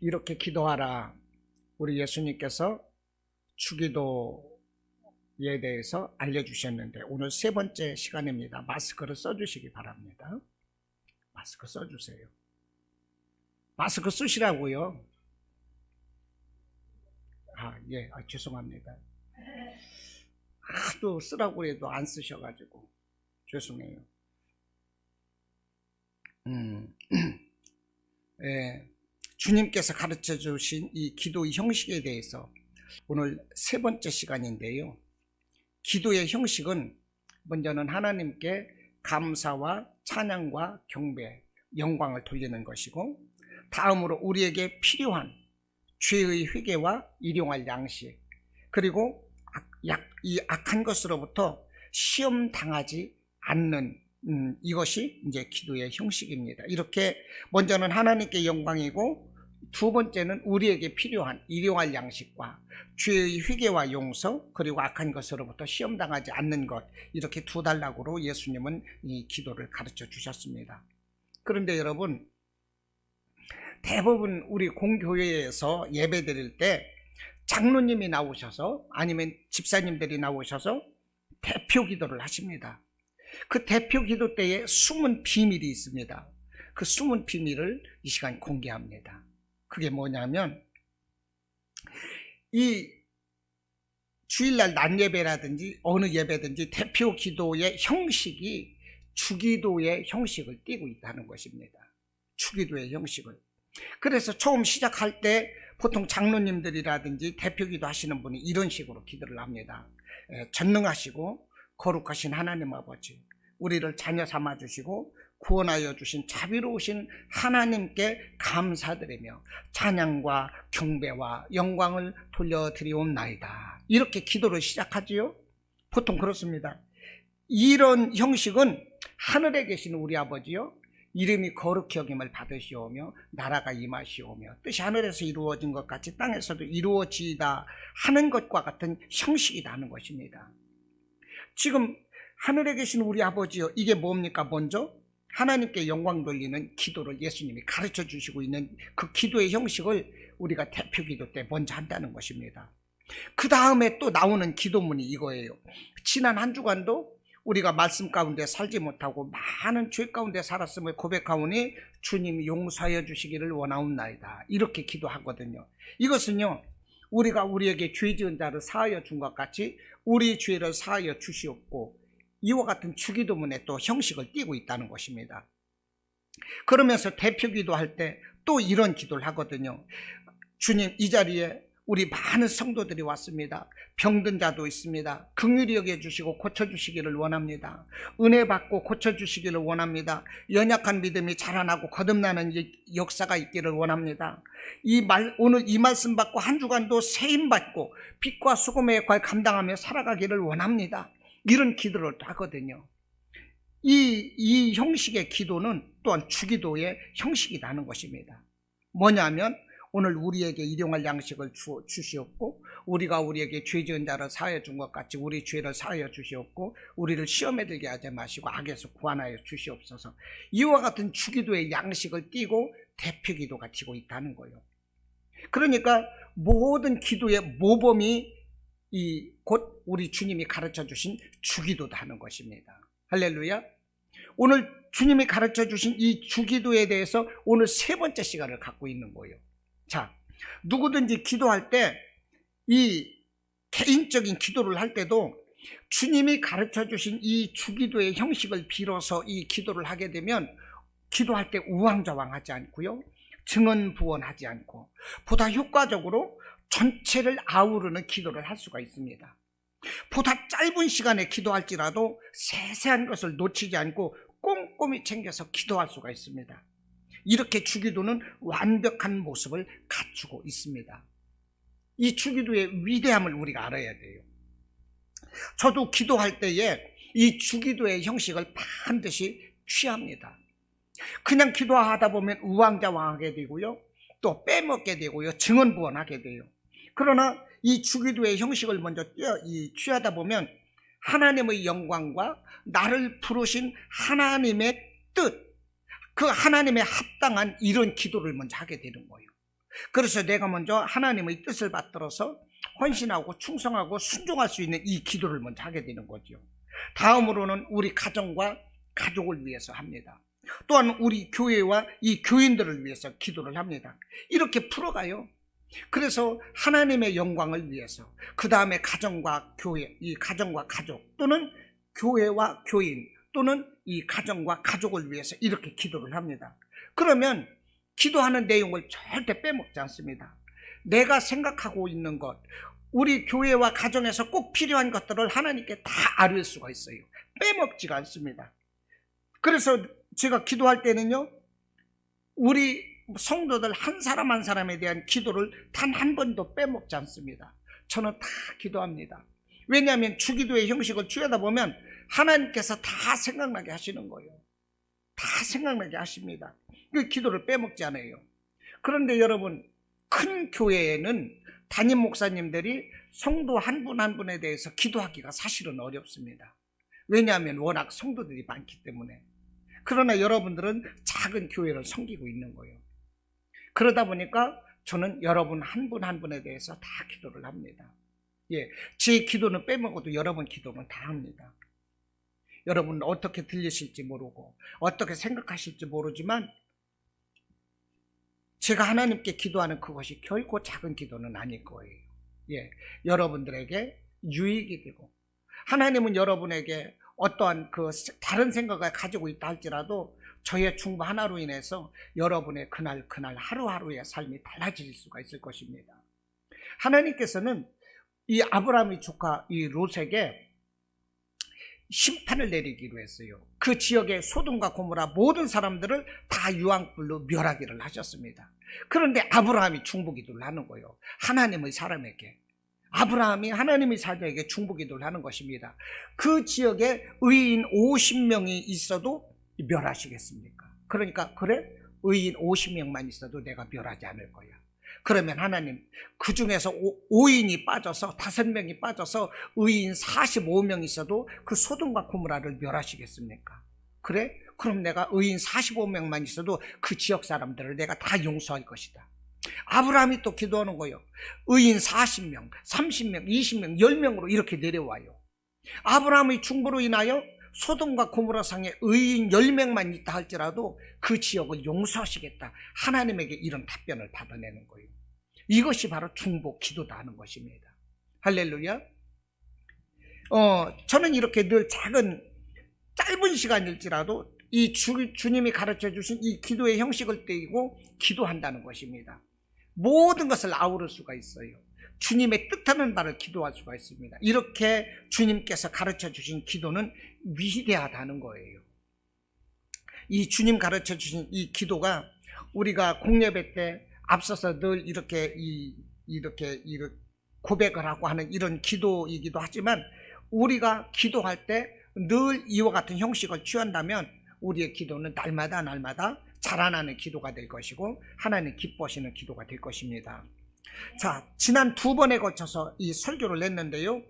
이렇게 기도하라. 우리 예수님께서 주기도에 대해서 알려주셨는데 오늘 세 번째 시간입니다. 마스크를 써주시기 바랍니다. 마스크 써주세요. 마스크 쓰시라고요. 죄송합니다. 하도 쓰라고 해도 안 쓰셔가지고 죄송해요. 주님께서 가르쳐 주신 이 기도의 형식에 대해서 오늘 세 번째 시간인데요. 기도의 형식은 먼저는 하나님께 감사와 찬양과 경배, 영광을 돌리는 것이고, 다음으로 우리에게 필요한 죄의 회개와 일용할 양식, 그리고 이 악한 것으로부터 시험 당하지 않는 이것이 이제 기도의 형식입니다. 이렇게 먼저는 하나님께 영광이고, 두 번째는 우리에게 필요한 일용할 양식과 죄의 회개와 용서, 그리고 악한 것으로부터 시험 당하지 않는 것, 이렇게 두 단락으로 예수님은 이 기도를 가르쳐 주셨습니다. 그런데 여러분, 대부분 우리 공교회에서 예배 드릴 때 장로님이 나오셔서, 아니면 집사님들이 나오셔서 대표 기도를 하십니다. 그 대표 기도 때에 숨은 비밀이 있습니다. 그 숨은 비밀을 이 시간 공개합니다. 그게 뭐냐면, 이 주일날 낮 예배라든지 어느 예배든지 대표 기도의 형식이 주기도의 형식을 띠고 있다는 것입니다. 주기도의 형식을. 그래서 처음 시작할 때 보통 장로님들이라든지 대표 기도 하시는 분이 이런 식으로 기도를 합니다. 전능하시고 거룩하신 하나님 아버지, 우리를 자녀 삼아 주시고 구원하여 주신 자비로우신 하나님께 감사드리며 찬양과 경배와 영광을 돌려드리옵나이다. 이렇게 기도를 시작하지요. 보통 그렇습니다. 이런 형식은 하늘에 계신 우리 아버지요, 이름이 거룩히 여김을 받으시오며 나라가 임하시오며 뜻이 하늘에서 이루어진 것 같이 땅에서도 이루어지이다 하는 것과 같은 형식이다 하는 것입니다. 지금 하늘에 계신 우리 아버지요, 이게 뭡니까? 먼저 하나님께 영광 돌리는 기도를 예수님이 가르쳐 주시고 있는 그 기도의 형식을 우리가 대표 기도 때 먼저 한다는 것입니다. 그 다음에 또 나오는 기도문이 이거예요. 지난 한 주간도 우리가 말씀 가운데 살지 못하고 많은 죄 가운데 살았음을 고백하오니 주님이 용서하여 주시기를 원하옵나이다. 이렇게 기도하거든요. 이것은요, 우리가 우리에게 죄 지은 자를 사하여 준 것 같이 우리 죄를 사하여 주시옵고, 이와 같은 주기도문에 또 형식을 띠고 있다는 것입니다. 그러면서 대표 기도할 때 또 이런 기도를 하거든요. 주님, 이 자리에 우리 많은 성도들이 왔습니다. 병든 자도 있습니다. 긍휼히 여겨주시고 고쳐주시기를 원합니다. 은혜 받고 고쳐주시기를 원합니다. 연약한 믿음이 자라나고 거듭나는 역사가 있기를 원합니다. 오늘 이 말씀 받고 한 주간도 세임 받고 빛과 수금의 역할 감당하며 살아가기를 원합니다. 이런 기도를 또 하거든요. 이 형식의 기도는 또한 주기도의 형식이라는 것입니다. 뭐냐면, 오늘 우리에게 일용할 양식을 주시옵고, 우리가 우리에게 죄 지은 자를 사하여 준 것 같이 우리 죄를 사하여 주시옵고, 우리를 시험에 들게 하지 마시고 악에서 구원하여 주시옵소서. 이와 같은 주기도의 양식을 띠고 대표 기도가 되고 있다는 거예요. 그러니까 모든 기도의 모범이 곧 우리 주님이 가르쳐 주신 주기도다 하는 것입니다. 할렐루야. 오늘 주님이 가르쳐 주신 이 주기도에 대해서 오늘 세 번째 시간을 갖고 있는 거예요. 자, 누구든지 기도할 때, 이 개인적인 기도를 할 때도 주님이 가르쳐 주신 이 주기도의 형식을 빌어서 이 기도를 하게 되면, 기도할 때 우왕좌왕하지 않고요, 증언부언하지 않고 보다 효과적으로 전체를 아우르는 기도를 할 수가 있습니다. 보다 짧은 시간에 기도할지라도 세세한 것을 놓치지 않고 꼼꼼히 챙겨서 기도할 수가 있습니다. 이렇게 주기도는 완벽한 모습을 갖추고 있습니다. 이 주기도의 위대함을 우리가 알아야 돼요. 저도 기도할 때에 이 주기도의 형식을 반드시 취합니다. 그냥 기도하다 보면 우왕좌왕하게 되고요, 또 빼먹게 되고요, 증언부언하게 돼요. 그러나 이 주기도의 형식을 먼저 취하다 보면 하나님의 영광과 나를 부르신 하나님의 뜻, 그 하나님의 합당한 이런 기도를 먼저 하게 되는 거예요. 그래서 내가 먼저 하나님의 뜻을 받들어서 헌신하고 충성하고 순종할 수 있는 이 기도를 먼저 하게 되는 거죠. 다음으로는 우리 가정과 가족을 위해서 합니다. 또한 우리 교회와 이 교인들을 위해서 기도를 합니다. 이렇게 풀어가요. 그래서 하나님의 영광을 위해서, 그 다음에 가정과 교회, 이 가정과 가족, 또는 교회와 교인, 또는 이 가정과 가족을 위해서 이렇게 기도를 합니다. 그러면 기도하는 내용을 절대 빼먹지 않습니다. 내가 생각하고 있는 것, 우리 교회와 가정에서 꼭 필요한 것들을 하나님께 다 아뢰을 수가 있어요. 빼먹지가 않습니다. 그래서 제가 기도할 때는요, 우리 성도들 한 사람 한 사람에 대한 기도를 단 한 번도 빼먹지 않습니다. 저는 다 기도합니다. 왜냐하면 주기도의 형식을 취하다 보면 하나님께서 다 생각나게 하시는 거예요. 다 생각나게 하십니다. 그 기도를 빼먹지 않아요. 그런데 여러분, 큰 교회에는 담임 목사님들이 성도 한 분 한 분에 대해서 기도하기가 사실은 어렵습니다. 왜냐하면 워낙 성도들이 많기 때문에. 그러나 여러분들은 작은 교회를 섬기고 있는 거예요. 그러다 보니까 저는 여러분 한 분 한 분에 대해서 다 기도를 합니다. 예, 제 기도는 빼먹어도 여러분 기도는 다 합니다. 여러분 어떻게 들리실지 모르고 어떻게 생각하실지 모르지만 제가 하나님께 기도하는 그것이 결코 작은 기도는 아닐 거예요. 예, 여러분들에게 유익이 되고, 하나님은 여러분에게 어떠한 그 다른 생각을 가지고 있다 할지라도 저의 중보 하나로 인해서 여러분의 그날 하루하루의 삶이 달라질 수가 있을 것입니다. 하나님께서는 이 아브라함의 조카 이 롯에게 심판을 내리기로 했어요. 그 지역의 소돔과 고모라 모든 사람들을 다 유황불로 멸하기를 하셨습니다. 그런데 아브라함이 중보기도를 하는 거예요. 하나님의 사람에게. 아브라함이 하나님의 사람에게 중보기도를 하는 것입니다. 그 지역에 의인 50명이 있어도 멸하시겠습니까? 그러니까 그래? 의인 50명만 있어도 내가 멸하지 않을 거야. 그러면 하나님, 그 중에서 5인이 빠져서 5명이 빠져서 의인 45명 있어도 그 소돔과 고모라를 멸하시겠습니까? 그래? 그럼 내가 의인 45명만 있어도 그 지역 사람들을 내가 다 용서할 것이다. 아브라함이 또 기도하는 거예요. 의인 40명, 30명, 20명, 10명으로 이렇게 내려와요. 아브라함의 중보로 인하여 소돔과 고모라 상에 의인 10명만 있다 할지라도 그 지역을 용서하시겠다. 하나님에게 이런 답변을 받아내는 거예요. 이것이 바로 중보 기도다 하는 것입니다. 할렐루야. 저는 이렇게 늘 짧은 시간일지라도 이 주님이 가르쳐 주신 이 기도의 형식을 떼고 기도한다는 것입니다. 모든 것을 아우를 수가 있어요. 주님의 뜻하는 바를 기도할 수가 있습니다. 이렇게 주님께서 가르쳐 주신 기도는 위대하다는 거예요. 이 주님 가르쳐 주신 이 기도가 우리가 공예배 때 앞서서 늘 이렇게 고백을 하고 하는 이런 기도이기도 하지만, 우리가 기도할 때 늘 이와 같은 형식을 취한다면 우리의 기도는 날마다 자라나는 기도가 될 것이고 하나님 기뻐하시는 기도가 될 것입니다. 자, 지난 2번에 걸쳐서 이 설교를 냈는데요,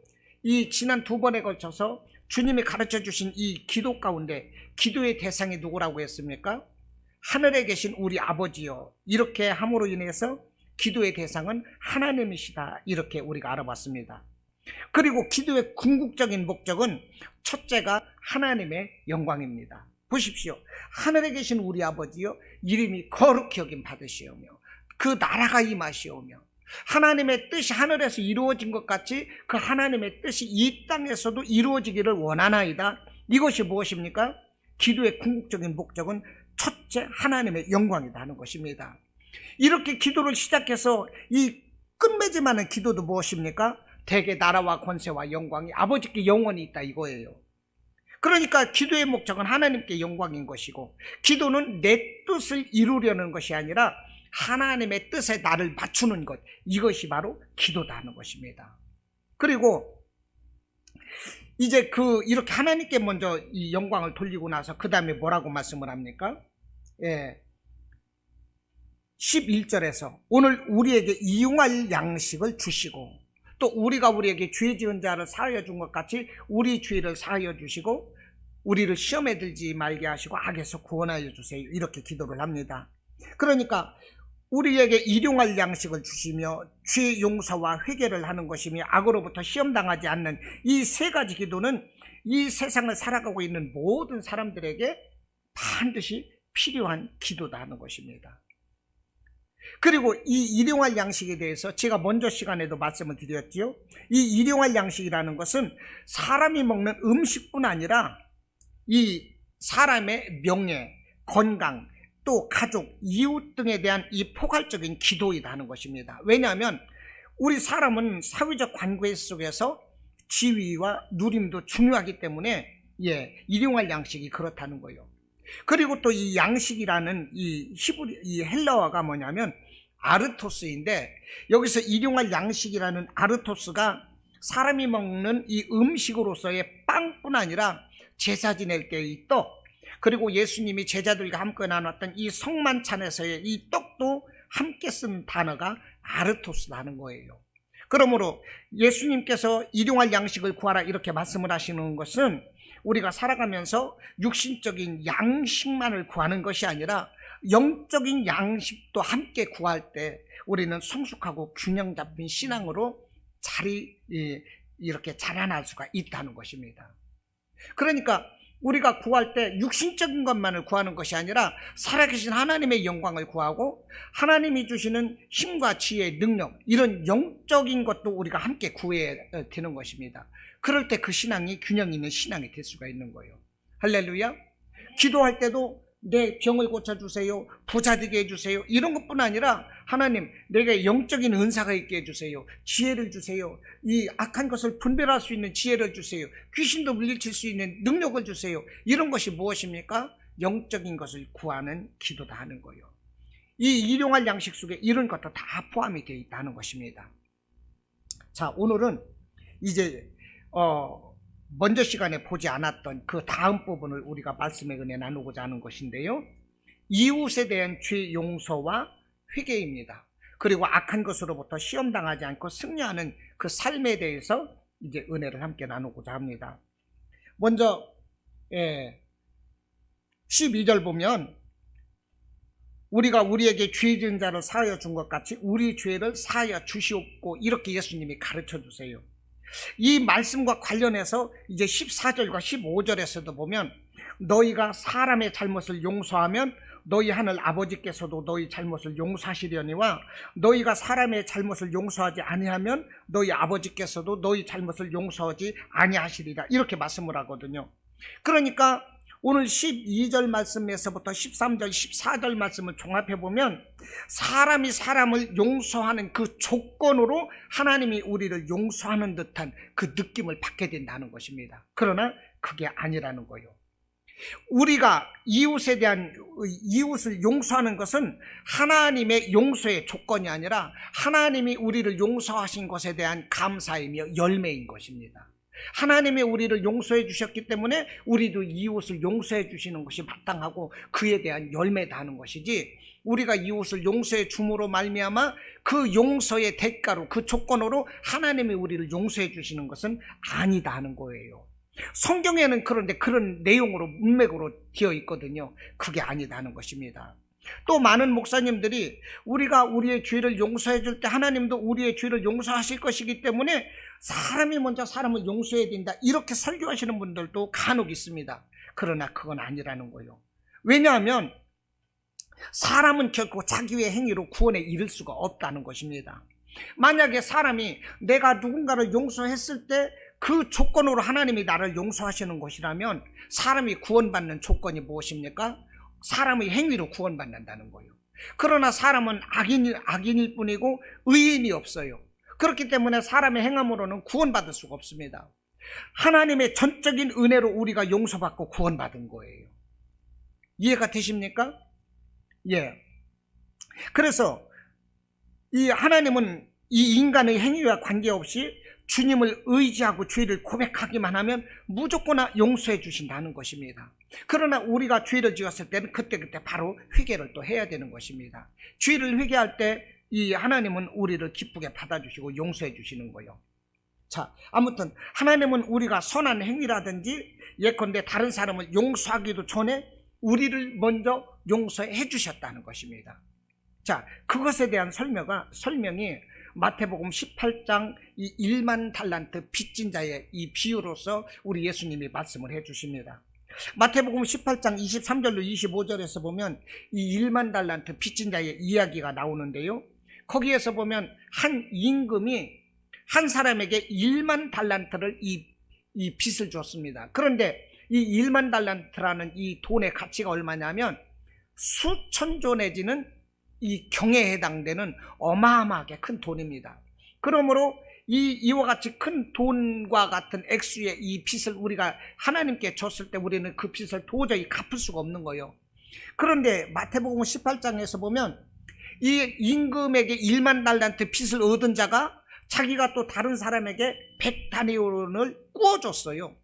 이 지난 2번에 걸쳐서 주님이 가르쳐 주신 이 기도 가운데 기도의 대상이 누구라고 했습니까? 하늘에 계신 우리 아버지요, 이렇게 함으로 인해서 기도의 대상은 하나님이시다, 이렇게 우리가 알아봤습니다. 그리고 기도의 궁극적인 목적은 첫째가 하나님의 영광입니다. 보십시오. 하늘에 계신 우리 아버지요, 이름이 거룩히 여김 받으시오며 그 나라가 임하시오며, 하나님의 뜻이 하늘에서 이루어진 것 같이 그 하나님의 뜻이 이 땅에서도 이루어지기를 원하나이다. 이것이 무엇입니까? 기도의 궁극적인 목적은 첫째 하나님의 영광이다 하는 것입니다. 이렇게 기도를 시작해서 이 끝맺음 하는 기도도 무엇입니까? 대개 나라와 권세와 영광이 아버지께 영원히 있다 이거예요. 그러니까 기도의 목적은 하나님께 영광인 것이고, 기도는 내 뜻을 이루려는 것이 아니라 하나님의 뜻에 나를 맞추는 것, 이것이 바로 기도다 하는 것입니다. 그리고 이제 이렇게 하나님께 먼저 이 영광을 돌리고 나서 그 다음에 뭐라고 말씀을 합니까? 11절에서 오늘 우리에게 이용할 양식을 주시고, 또 우리가 우리에게 죄 지은 자를 사하여 준 것 같이 우리 죄를 사하여 주시고, 우리를 시험에 들지 말게 하시고 악에서 구원하여 주세요, 이렇게 기도를 합니다. 그러니까 우리에게 일용할 양식을 주시며 죄 용서와 회개를 하는 것이며 악으로부터 시험당하지 않는 이 세 가지 기도는 이 세상을 살아가고 있는 모든 사람들에게 반드시 필요한 기도다 하는 것입니다. 그리고 이 일용할 양식에 대해서 제가 먼저 시간에도 말씀을 드렸죠. 이 일용할 양식이라는 것은 사람이 먹는 음식뿐 아니라 이 사람의 명예, 건강, 또 가족, 이웃 등에 대한 이 포괄적인 기도이다 하는 것입니다. 왜냐하면 우리 사람은 사회적 관계 속에서 지위와 누림도 중요하기 때문에 일용할 양식이 그렇다는 거예요. 그리고 또 이 양식이라는 이 헬라어가 뭐냐면 아르토스인데, 여기서 일용할 양식이라는 아르토스가 사람이 먹는 이 음식으로서의 빵뿐 아니라 제사 지낼 때의 떡, 그리고 예수님이 제자들과 함께 나눴던 이 성만찬에서의 이 떡도 함께 쓴 단어가 아르토스라는 거예요. 그러므로 예수님께서 일용할 양식을 구하라 이렇게 말씀을 하시는 것은 우리가 살아가면서 육신적인 양식만을 구하는 것이 아니라 영적인 양식도 함께 구할 때 우리는 성숙하고 균형 잡힌 신앙으로 이렇게 자라날 수가 있다는 것입니다. 그러니까 우리가 구할 때 육신적인 것만을 구하는 것이 아니라 살아계신 하나님의 영광을 구하고 하나님이 주시는 힘과 지혜, 능력, 이런 영적인 것도 우리가 함께 구해야 되는 것입니다. 그럴 때 그 신앙이 균형 있는 신앙이 될 수가 있는 거예요. 할렐루야. 기도할 때도 내 병을 고쳐주세요, 부자 되게 해주세요, 이런 것뿐 아니라 하나님 내게 영적인 은사가 있게 해주세요, 지혜를 주세요, 이 악한 것을 분별할 수 있는 지혜를 주세요, 귀신도 물리칠 수 있는 능력을 주세요. 이런 것이 무엇입니까? 영적인 것을 구하는 기도다 하는 거예요. 이 일용할 양식 속에 이런 것도 다 포함이 되어 있다는 것입니다. 자, 오늘은 이제 먼저 시간에 보지 않았던 그 다음 부분을 우리가 말씀의 은혜 나누고자 하는 것인데요. 이웃에 대한 죄 용서와 회개입니다. 그리고 악한 것으로부터 시험당하지 않고 승리하는 그 삶에 대해서 이제 은혜를 함께 나누고자 합니다. 먼저 12절 보면 우리가 우리에게 죄 지은 자를 사하여 준 것 같이 우리 죄를 사하여 주시옵고, 이렇게 예수님이 가르쳐 주세요. 이 말씀과 관련해서 이제 14절과 15절에서도 보면 너희가 사람의 잘못을 용서하면 너희 하늘 아버지께서도 너희 잘못을 용서하시려니와 너희가 사람의 잘못을 용서하지 아니하면 너희 아버지께서도 너희 잘못을 용서하지 아니하시리라, 이렇게 말씀을 하거든요. 그러니까 오늘 12절 말씀에서부터 13절, 14절 말씀을 종합해보면 사람이 사람을 용서하는 그 조건으로 하나님이 우리를 용서하는 듯한 그 느낌을 받게 된다는 것입니다. 그러나 그게 아니라는 거예요. 우리가 이웃을 용서하는 것은 하나님의 용서의 조건이 아니라 하나님이 우리를 용서하신 것에 대한 감사이며 열매인 것입니다. 하나님이 우리를 용서해 주셨기 때문에 우리도 이웃을 용서해 주시는 것이 마땅하고 그에 대한 열매다 하는 것이지, 우리가 이웃을 용서해 줌으로 말미암아 그 용서의 대가로, 그 조건으로 하나님이 우리를 용서해 주시는 것은 아니다 하는 거예요. 성경에는 그런데 그런 내용으로 문맥으로 되어 있거든요. 그게 아니다 하는 것입니다. 또 많은 목사님들이 우리가 우리의 죄를 용서해 줄 때 하나님도 우리의 죄를 용서하실 것이기 때문에 사람이 먼저 사람을 용서해야 된다, 이렇게 설교하시는 분들도 간혹 있습니다. 그러나 그건 아니라는 거예요. 왜냐하면 사람은 결코 자기의 행위로 구원에 이를 수가 없다는 것입니다. 만약에 사람이 내가 누군가를 용서했을 때 그 조건으로 하나님이 나를 용서하시는 것이라면 사람이 구원받는 조건이 무엇입니까? 사람의 행위로 구원받는다는 거예요. 그러나 사람은 악인일 뿐이고 의인이 없어요. 그렇기 때문에 사람의 행함으로는 구원받을 수가 없습니다. 하나님의 전적인 은혜로 우리가 용서받고 구원받은 거예요. 이해가 되십니까? 예. 그래서 이 하나님은 이 인간의 행위와 관계없이 주님을 의지하고 죄를 고백하기만 하면 무조건 용서해 주신다는 것입니다. 그러나 우리가 죄를 지었을 때는 그때그때 바로 회개를 또 해야 되는 것입니다. 죄를 회개할 때 이 하나님은 우리를 기쁘게 받아주시고 용서해 주시는 거예요. 자, 아무튼 하나님은 우리가 선한 행위라든지 예컨대 다른 사람을 용서하기도 전에 우리를 먼저 용서해 주셨다는 것입니다. 자, 그것에 대한 설명이 마태복음 18장 이 1만 달란트 빚진 자의 이 비유로서 우리 예수님이 말씀을 해 주십니다. 마태복음 18장 23절로 25절에서 보면 이 1만 달란트 빚진 자의 이야기가 나오는데요. 거기에서 보면 한 임금이 한 사람에게 1만 달란트를 이 빚을 줬습니다. 그런데 이 1만 달란트라는 이 돈의 가치가 얼마냐면 수천조 내지는 이 경에 해당되는 어마어마하게 큰 돈입니다. 그러므로 이와 같이 큰 돈과 같은 액수의 이 빚을 우리가 하나님께 줬을 때 우리는 그 빚을 도저히 갚을 수가 없는 거예요. 그런데 마태복음 18장에서 보면 이 임금에게 1만 달란트 빚을 얻은 자가 자기가 또 다른 사람에게 100다니온을 구워줬어요.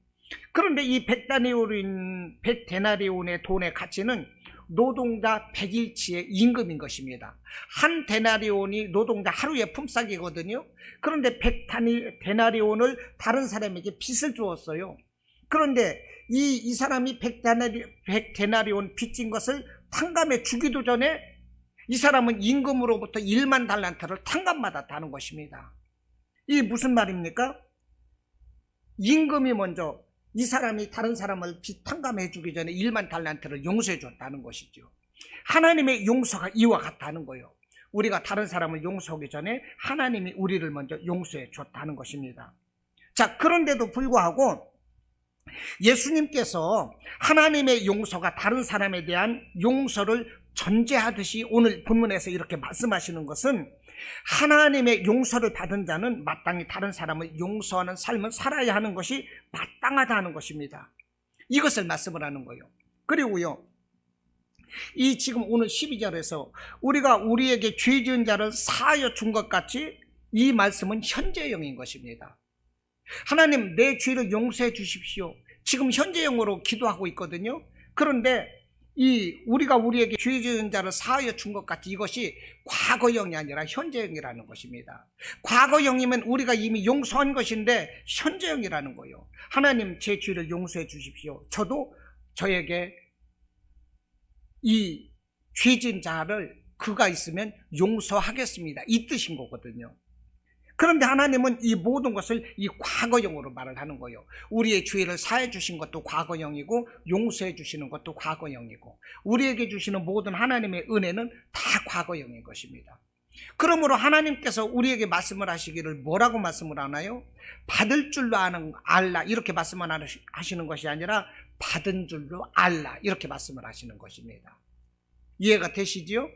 그런데 이 100데나리온의 돈의 가치는 노동자 100일치의 임금인 것입니다. 한 데나리온이 노동자 하루의 품삯이거든요. 그런데 100데나리온을 다른 사람에게 빚을 주었어요. 그런데 이 사람이 100데나리온 빚진 것을 탕감해 주기도 전에 이 사람은 임금으로부터 1만 달란트를 탕감받았다는 것입니다. 이게 무슨 말입니까? 임금이 먼저 이 사람이 다른 사람을 빚 탕감해 주기 전에 1만 달란트를 용서해 줬다는 것이죠. 하나님의 용서가 이와 같다는 거예요. 우리가 다른 사람을 용서하기 전에 하나님이 우리를 먼저 용서해 줬다는 것입니다. 자, 그런데도 불구하고 예수님께서 하나님의 용서가 다른 사람에 대한 용서를 전제하듯이 오늘 본문에서 이렇게 말씀하시는 것은 하나님의 용서를 받은 자는 마땅히 다른 사람을 용서하는 삶을 살아야 하는 것이 마땅하다는 것입니다. 이것을 말씀을 하는 거예요. 그리고요, 이 지금 오늘 12절에서 우리가 우리에게 죄 지은 자를 사하여 준 것 같이 이 말씀은 현재형인 것입니다. 하나님, 내 죄를 용서해 주십시오. 지금 현재형으로 기도하고 있거든요. 그런데 우리가 우리에게 죄 지은 자를 사하여 준 것 같이 이것이 과거형이 아니라 현재형이라는 것입니다. 과거형이면 우리가 이미 용서한 것인데 현재형이라는 거예요. 하나님, 제 죄를 용서해 주십시오. 저도 저에게 이 죄 지은 자를 그가 있으면 용서하겠습니다. 이 뜻인 거거든요. 그런데 하나님은 이 모든 것을 이 과거형으로 말을 하는 거예요. 우리의 죄를 사해 주신 것도 과거형이고 용서해 주시는 것도 과거형이고 우리에게 주시는 모든 하나님의 은혜는 다 과거형인 것입니다. 그러므로 하나님께서 우리에게 말씀을 하시기를 뭐라고 말씀을 하나요? 받을 줄로 알라 이렇게 말씀을 하시는 것이 아니라 받은 줄로 알라 이렇게 말씀을 하시는 것입니다. 이해가 되시지요?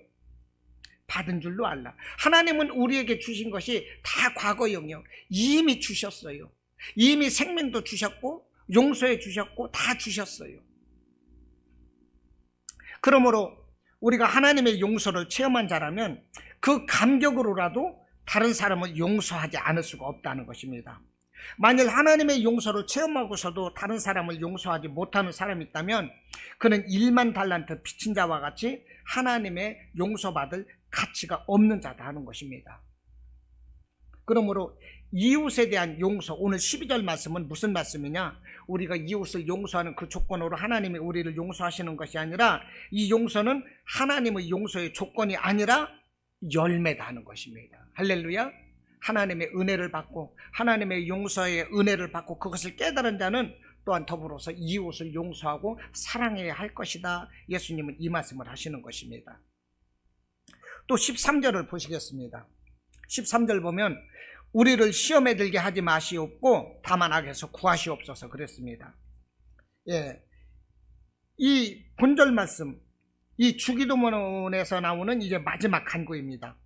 받은 줄로 알라. 하나님은 우리에게 주신 것이 다 과거형이요. 이미 주셨어요. 이미 생명도 주셨고 용서해 주셨고 다 주셨어요. 그러므로 우리가 하나님의 용서를 체험한 자라면 그 감격으로라도 다른 사람을 용서하지 않을 수가 없다는 것입니다. 만일 하나님의 용서를 체험하고서도 다른 사람을 용서하지 못하는 사람이 있다면 그는 1만 달란트 빚진 자와 같이 하나님의 용서받을 가치가 없는 자다 하는 것입니다. 그러므로 이웃에 대한 용서, 오늘 12절 말씀은 무슨 말씀이냐? 우리가 이웃을 용서하는 그 조건으로 하나님이 우리를 용서하시는 것이 아니라 이 용서는 하나님의 용서의 조건이 아니라 열매다 하는 것입니다. 할렐루야. 하나님의 은혜를 받고 하나님의 용서의 은혜를 받고 그것을 깨달은 자는 또한 더불어서 이웃을 용서하고 사랑해야 할 것이다. 예수님은 이 말씀을 하시는 것입니다. 또 13절을 보시겠습니다. 13절 보면 우리를 시험에 들게 하지 마시옵고 다만 악에서 구하시옵소서 그랬습니다. 예, 이 본절 말씀, 이 주기도문에서 나오는 이제 마지막 간구입니다.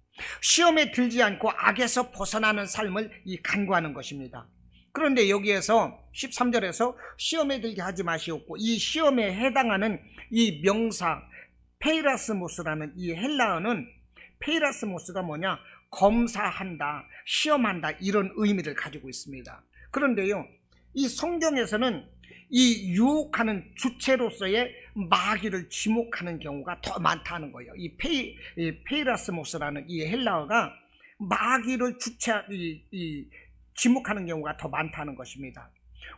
시험에 들지 않고 악에서 벗어나는 삶을 이 간구하는 것입니다. 그런데 여기에서 13절에서 시험에 들게 하지 마시옵고 이 시험에 해당하는 이 명사 페이라스모스라는 이 헬라어는 페이라스모스가 뭐냐? 검사한다, 시험한다 이런 의미를 가지고 있습니다. 그런데요, 이 성경에서는 이 유혹하는 주체로서의 마귀를 지목하는 경우가 더 많다는 거예요. 이 페이라스모스라는 이 헬라어가 마귀를 지목하는 경우가 더 많다는 것입니다.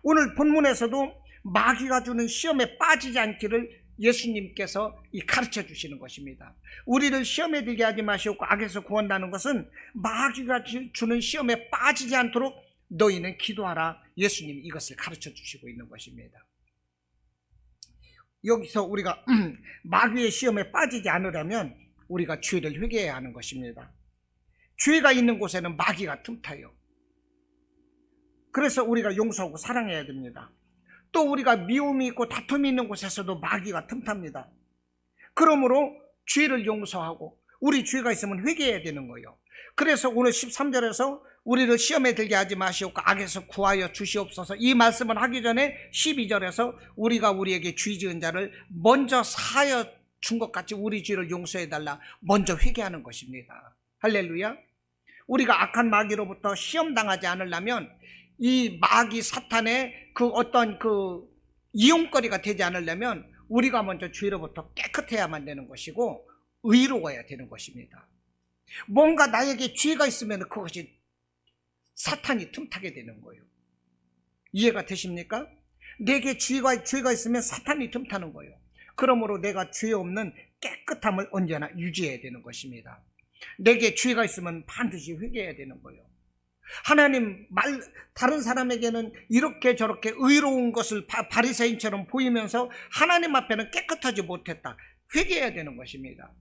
오늘 본문에서도 마귀가 주는 시험에 빠지지 않기를 예수님께서 가르쳐 주시는 것입니다. 우리를 시험에 들게 하지 마시고 악에서 구한다는 것은 마귀가 주는 시험에 빠지지 않도록 너희는 기도하라. 예수님이 이것을 가르쳐 주시고 있는 것입니다. 여기서 우리가 마귀의 시험에 빠지지 않으려면 우리가 죄를 회개해야 하는 것입니다. 죄가 있는 곳에는 마귀가 틈타요. 그래서 우리가 용서하고 사랑해야 됩니다. 또 우리가 미움이 있고 다툼이 있는 곳에서도 마귀가 틈탑니다. 그러므로 죄를 용서하고 우리 죄가 있으면 회개해야 되는 거예요. 그래서 오늘 13절에서 우리를 시험에 들게 하지 마시옵고 악에서 구하여 주시옵소서, 이 말씀을 하기 전에 12절에서 우리가 우리에게 죄 지은 자를 먼저 사하여 준 것 같이 우리 죄를 용서해달라 먼저 회개하는 것입니다. 할렐루야. 우리가 악한 마귀로부터 시험당하지 않으려면 이 마귀 사탄의 어떤 이용거리가 되지 않으려면 우리가 먼저 죄로부터 깨끗해야만 되는 것이고 의로워야 되는 것입니다. 뭔가 나에게 죄가 있으면 그것이 사탄이 틈타게 되는 거예요. 이해가 되십니까? 내게 죄가 있으면 사탄이 틈타는 거예요. 그러므로 내가 죄 없는 깨끗함을 언제나 유지해야 되는 것입니다. 내게 죄가 있으면 반드시 회개해야 되는 거예요. 하나님 다른 사람에게는 이렇게 저렇게 의로운 것을 바리새인처럼 보이면서 하나님 앞에는 깨끗하지 못했다. 회개해야 되는 것입니다.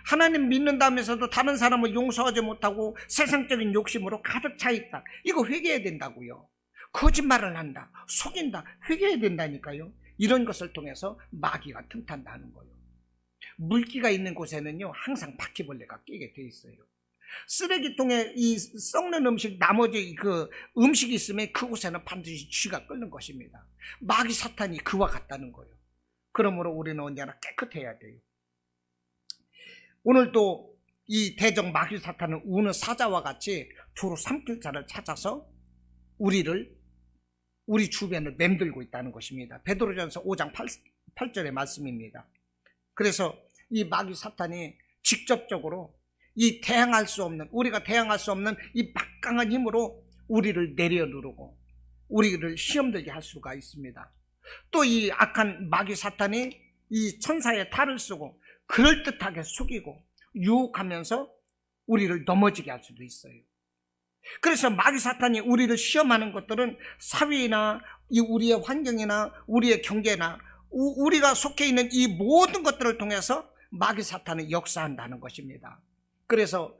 하나님 믿는다면서도 다른 사람을 용서하지 못하고 세상적인 욕심으로 가득 차 있다. 이거 회개해야 된다고요. 거짓말을 한다, 속인다, 회개해야 된다니까요. 이런 것을 통해서 마귀가 틈탄다는 거예요. 물기가 있는 곳에는요 항상 바퀴벌레가 끼게 돼 있어요. 쓰레기통에 이 썩는 음식, 나머지 음식이 있으면 그곳에는 반드시 쥐가 끓는 것입니다. 마귀 사탄이 그와 같다는 거예요. 그러므로 우리는 언제나 깨끗해야 돼요. 오늘도 이 대적 마귀 사탄은 우는 사자와 같이 두루 삼킬 자를 찾아서 우리 주변을 맴들고 있다는 것입니다. 베드로전서 5장 8절의 말씀입니다. 그래서 이 마귀 사탄이 직접적으로 우리가 대항할 수 없는 이 막강한 힘으로 우리를 내려누르고 우리를 시험들게 할 수가 있습니다. 또 이 악한 마귀 사탄이 이 천사의 탈을 쓰고 그럴듯하게 속이고 유혹하면서 우리를 넘어지게 할 수도 있어요. 그래서 마귀 사탄이 우리를 시험하는 것들은 사회나 우리의 환경이나 우리의 경제나 우리가 속해 있는 이 모든 것들을 통해서 마귀 사탄은 역사한다는 것입니다. 그래서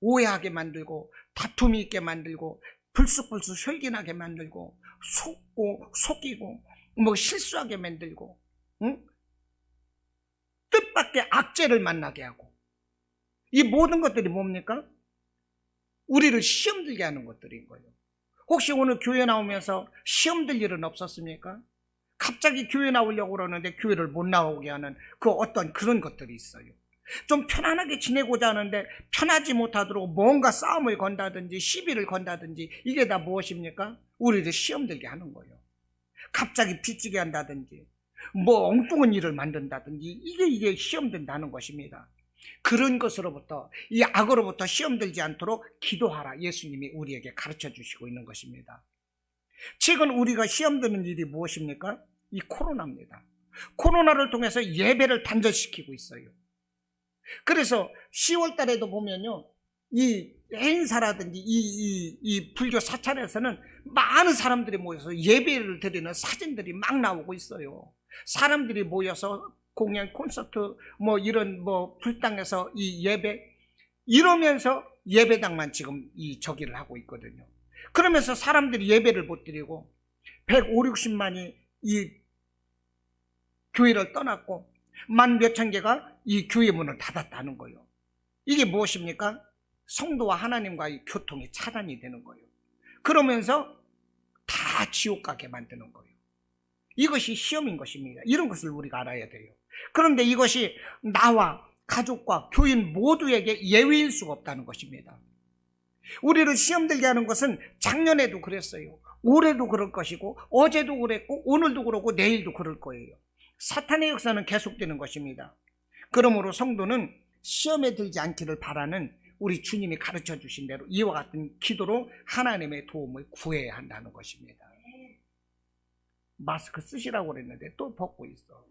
오해하게 만들고 다툼이 있게 만들고 불쑥불쑥 혈기나게 만들고 속이고 실수하게 만들고 뜻밖의 악재를 만나게 하고, 이 모든 것들이 뭡니까? 우리를 시험 들게 하는 것들인 거예요. 혹시 오늘 교회 나오면서 시험 들 일은 없었습니까? 갑자기 교회 나오려고 그러는데 교회를 못 나오게 하는 어떤 그런 것들이 있어요. 좀 편안하게 지내고자 하는데 편하지 못하도록 뭔가 싸움을 건다든지 시비를 건다든지, 이게 다 무엇입니까? 우리를 시험 들게 하는 거예요. 갑자기 빚지게 한다든지 엉뚱한 일을 만든다든지, 이게 시험 든다는 것입니다. 그런 것으로부터, 이 악으로부터 시험 들지 않도록 기도하라, 예수님이 우리에게 가르쳐 주시고 있는 것입니다. 최근 우리가 시험 드는 일이 무엇입니까? 이 코로나입니다. 코로나를 통해서 예배를 단절시키고 있어요. 그래서 10월 달에도 보면요, 이 행사라든지 이 불교 사찰에서는 많은 사람들이 모여서 예배를 드리는 사진들이 막 나오고 있어요. 사람들이 모여서 공연, 콘서트, 이런 불당에서 이 예배, 이러면서 예배당만 지금 저기를 하고 있거든요. 그러면서 사람들이 예배를 못 드리고 150~60만이 이 교회를 떠났고 10,000몇 개가 이 교회 문을 닫았다는 거예요. 이게 무엇입니까? 성도와 하나님과의 교통이 차단이 되는 거예요. 그러면서 다 지옥 가게 만드는 거예요. 이것이 시험인 것입니다. 이런 것을 우리가 알아야 돼요. 그런데 이것이 나와 가족과 교인 모두에게 예외일 수가 없다는 것입니다. 우리를 시험 들게 하는 것은 작년에도 그랬어요. 올해도 그럴 것이고 어제도 그랬고 오늘도 그렇고 내일도 그럴 거예요. 사탄의 역사는 계속되는 것입니다. 그러므로 성도는 시험에 들지 않기를 바라는 우리 주님이 가르쳐 주신 대로 이와 같은 기도로 하나님의 도움을 구해야 한다는 것입니다. 마스크 쓰시라고 그랬는데 또 벗고 있어.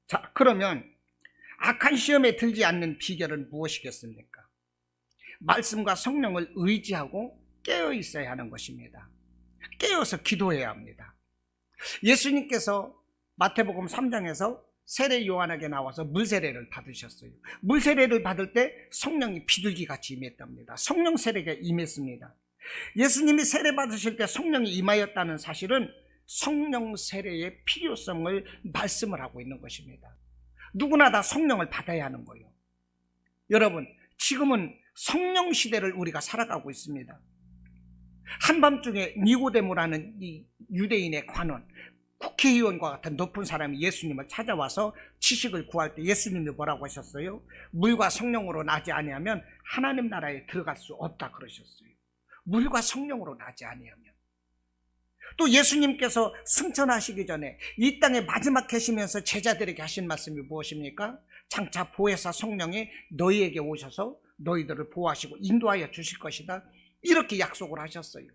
자, 그러면 악한 시험에 들지 않는 비결은 무엇이겠습니까? 말씀과 성령을 의지하고 깨어 있어야 하는 것입니다. 깨어서 기도해야 합니다. 예수님께서 마태복음 3장에서 세례 요한에게 나와서 물세례를 받으셨어요. 물세례를 받을 때 성령이 비둘기같이 임했답니다. 성령 세례가 임했습니다. 예수님이 세례 받으실 때 성령이 임하였다는 사실은 성령 세례의 필요성을 말씀을 하고 있는 것입니다. 누구나 다 성령을 받아야 하는 거예요. 여러분, 지금은 성령 시대를 우리가 살아가고 있습니다. 한밤중에 니고데모라는 이 유대인의 관원, 국회의원과 같은 높은 사람이 예수님을 찾아와서 지식을 구할 때 예수님이 뭐라고 하셨어요? 물과 성령으로 나지 아니하면 하나님 나라에 들어갈 수 없다 그러셨어요. 물과 성령으로 나지 아니하면. 또 예수님께서 승천하시기 전에 이 땅에 마지막 계시면서 제자들에게 하신 말씀이 무엇입니까? 장차 보혜사 성령이 너희에게 오셔서 너희들을 보호하시고 인도하여 주실 것이다. 이렇게 약속을 하셨어요.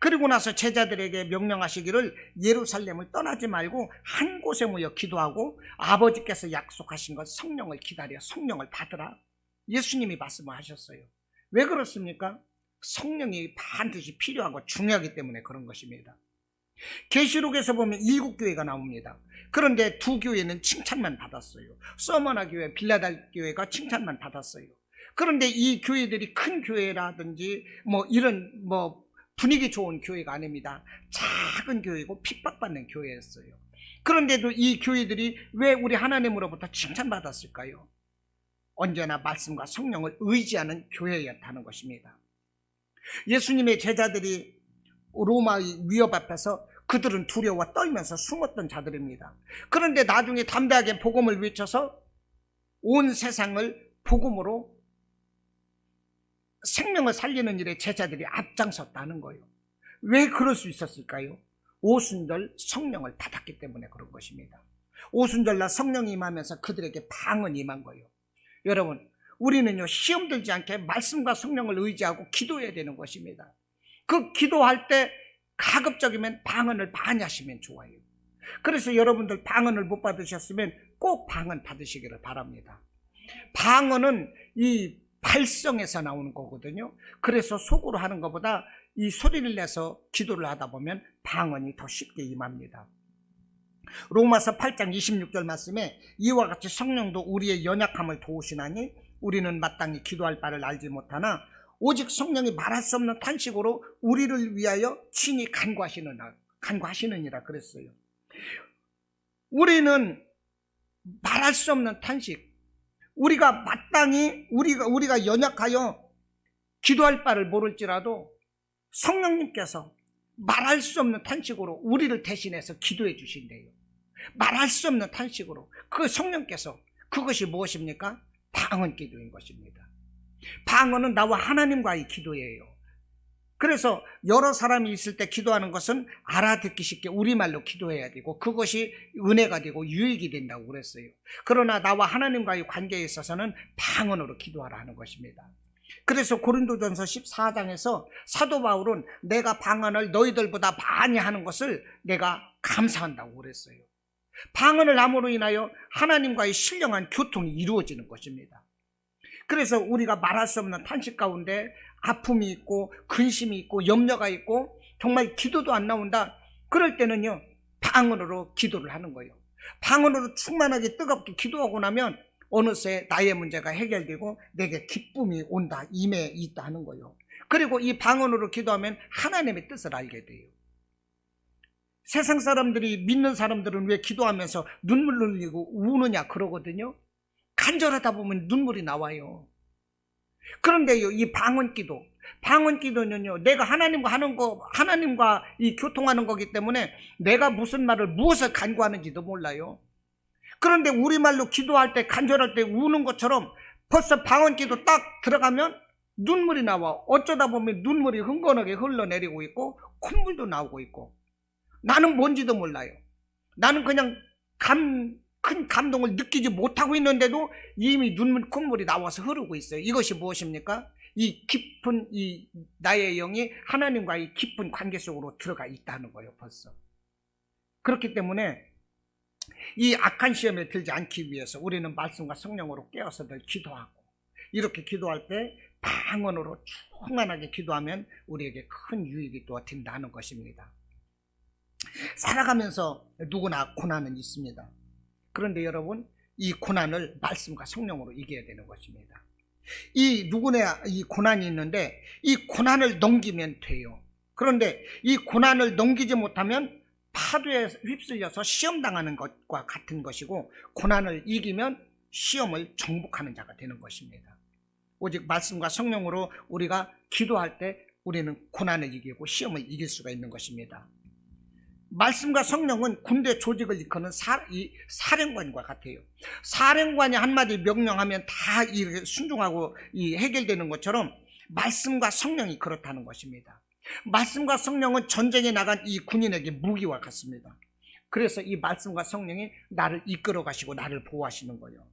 그리고 나서 제자들에게 명령하시기를 예루살렘을 떠나지 말고 한 곳에 모여 기도하고 아버지께서 약속하신 것 성령을 기다려 성령을 받으라. 예수님이 말씀을 하셨어요. 왜 그렇습니까? 성령이 반드시 필요하고 중요하기 때문에 그런 것입니다. 계시록에서 보면 7교회가 나옵니다. 그런데 2교회는 칭찬만 받았어요. 서머나 교회, 빌라델 교회가 칭찬만 받았어요. 그런데 이 교회들이 큰 교회라든지 이런 분위기 좋은 교회가 아닙니다. 작은 교회고 핍박받는 교회였어요. 그런데도 이 교회들이 왜 우리 하나님으로부터 칭찬받았을까요? 언제나 말씀과 성령을 의지하는 교회였다는 것입니다. 예수님의 제자들이 로마의 위협 앞에서 그들은 두려워 떨면서 숨었던 자들입니다. 그런데 나중에 담대하게 복음을 외쳐서 온 세상을 복음으로 생명을 살리는 일에 제자들이 앞장섰다는 거예요. 왜 그럴 수 있었을까요? 오순절 성령을 받았기 때문에 그런 것입니다. 오순절날 성령이 임하면서 그들에게 방언이 임한 거예요. 여러분, 우리는요 시험 들지 않게 말씀과 성령을 의지하고 기도해야 되는 것입니다. 그 기도할 때 가급적이면 방언을 많이 하시면 좋아요. 그래서 여러분들 방언을 못 받으셨으면 꼭 방언 받으시기를 바랍니다. 방언은 이 발성에서 나오는 거거든요. 그래서 속으로 하는 것보다 이 소리를 내서 기도를 하다 보면 방언이 더 쉽게 임합니다. 로마서 8장 26절 말씀에 이와 같이 성령도 우리의 연약함을 도우시나니 우리는 마땅히 기도할 바를 알지 못하나 오직 성령이 말할 수 없는 탄식으로 우리를 위하여 친히 간구하시느니라 그랬어요. 우리는 말할 수 없는 탄식, 우리가 마땅히 우리가 연약하여 기도할 바를 모를지라도 성령님께서 말할 수 없는 탄식으로 우리를 대신해서 기도해 주신대요. 말할 수 없는 탄식으로. 그 성령께서, 그것이 무엇입니까? 방언 기도인 것입니다. 방언은 나와 하나님과의 기도예요. 그래서 여러 사람이 있을 때 기도하는 것은 알아듣기 쉽게 우리말로 기도해야 되고 그것이 은혜가 되고 유익이 된다고 그랬어요. 그러나 나와 하나님과의 관계에 있어서는 방언으로 기도하라 하는 것입니다. 그래서 고린도전서 14장에서 사도 바울은 내가 방언을 너희들보다 많이 하는 것을 내가 감사한다고 그랬어요. 방언을 함으로 인하여 하나님과의 신령한 교통이 이루어지는 것입니다. 그래서 우리가 말할 수 없는 탄식 가운데 아픔이 있고 근심이 있고 염려가 있고 정말 기도도 안 나온다. 그럴 때는요 방언으로 기도를 하는 거예요. 방언으로 충만하게 뜨겁게 기도하고 나면 어느새 나의 문제가 해결되고 내게 기쁨이 온다, 임해 있다 하는 거예요. 그리고 이 방언으로 기도하면 하나님의 뜻을 알게 돼요. 세상 사람들이, 믿는 사람들은 왜 기도하면서 눈물 흘리고 우느냐 그러거든요. 간절하다 보면 눈물이 나와요. 그런데요, 이 방언 기도는요, 내가 하나님과 하는 거, 하나님과 이 교통하는 거기 때문에 내가 무엇을 간구하는지도 몰라요. 그런데 우리말로 기도할 때, 간절할 때 우는 것처럼 벌써 방언 기도 딱 들어가면 눈물이 나와. 어쩌다 보면 눈물이 흥건하게 흘러내리고 있고 콧물도 나오고 있고, 나는 뭔지도 몰라요. 나는 그냥 큰 감동을 느끼지 못하고 있는데도 이미 눈물 콧물이 나와서 흐르고 있어요. 이것이 무엇입니까? 이 깊은 이 나의 영이 하나님과의 깊은 관계 속으로 들어가 있다는 거예요. 벌써. 그렇기 때문에 이 악한 시험에 들지 않기 위해서 우리는 말씀과 성령으로 깨어서 늘 기도하고, 이렇게 기도할 때 방언으로 충만하게 기도하면 우리에게 큰 유익이 또 된다는 것입니다. 살아가면서 누구나 고난은 있습니다. 그런데 여러분, 이 고난을 말씀과 성령으로 이겨야 되는 것입니다. 이 누구나 이 고난이 있는데 이 고난을 넘기면 돼요. 그런데 이 고난을 넘기지 못하면 파도에 휩쓸려서 시험당하는 것과 같은 것이고, 고난을 이기면 시험을 정복하는 자가 되는 것입니다. 오직 말씀과 성령으로 우리가 기도할 때 우리는 고난을 이기고 시험을 이길 수가 있는 것입니다. 말씀과 성령은 군대 조직을 이끄는 사령관과 같아요. 사령관이 한마디 명령하면 다 이렇게 순종하고 해결되는 것처럼 말씀과 성령이 그렇다는 것입니다. 말씀과 성령은 전쟁에 나간 이 군인에게 무기와 같습니다. 그래서 이 말씀과 성령이 나를 이끌어 가시고 나를 보호하시는 거예요.